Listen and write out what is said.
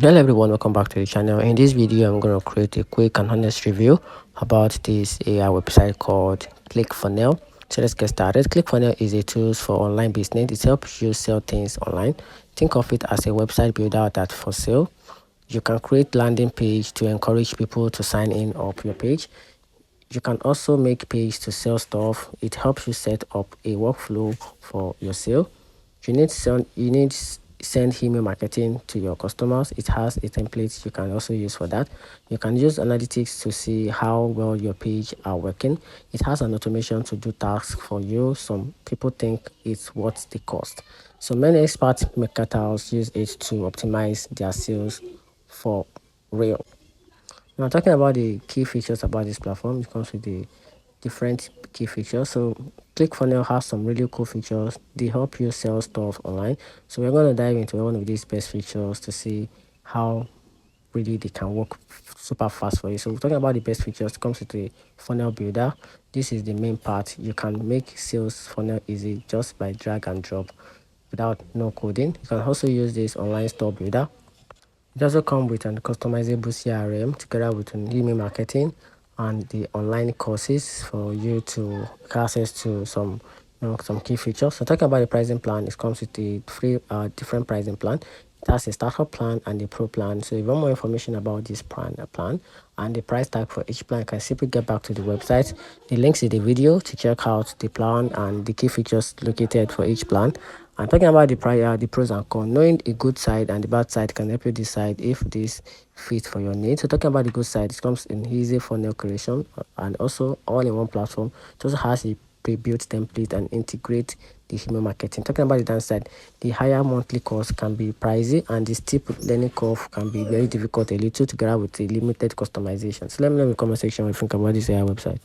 Hello everyone, welcome back to the channel. In this video, I'm going to create a quick and honest review about this AI website called Clickfunnels. So let's get started. Clickfunnels is a tool for online business. It helps you sell things online. Think of it as a website builder that for sale. You can create landing page to encourage people to sign in up your page. You can also make page to sell stuff. It helps you set up a workflow for your sale. You need send email marketing to your customers. It has a template you can also use for that. You can use analytics to see how well your page are working. It has an automation to do tasks for you. Some people think it's worth the cost. So many expert marketers use it to optimize their sales for real. Now, talking about the key features about this platform, it comes with the different key features. So, ClickFunnels has some really cool features. They help you sell stuff online. So, we're going to dive into one of these best features to see how really they can work super fast for you. So, we're talking about the best features. It comes with the funnel builder. This is the main part. You can make sales funnel easy just by drag and drop without no coding. You can also use this online store builder. It also comes with an customizable CRM together with an email marketing and the online courses for you to get access to some key features. So talking about the pricing plan, it comes with the three different pricing plan. It has a starter plan and the pro plan. So if you want more information about this plan and the price tag for each plan, you can simply get back to the website. The links in the video to check out the plan and the key features located for each plan. And talking about the pros and cons, knowing a good side and the bad side can help you decide if this fits for your needs. So talking about the good side, it comes in easy funnel creation and also all in one platform. It also has a pre-built template and integrate the email marketing. Talking about the downside, the higher monthly cost can be pricey and the steep learning curve can be very difficult a little together with the limited customization. So let me know in the comment section what you think about this AI website.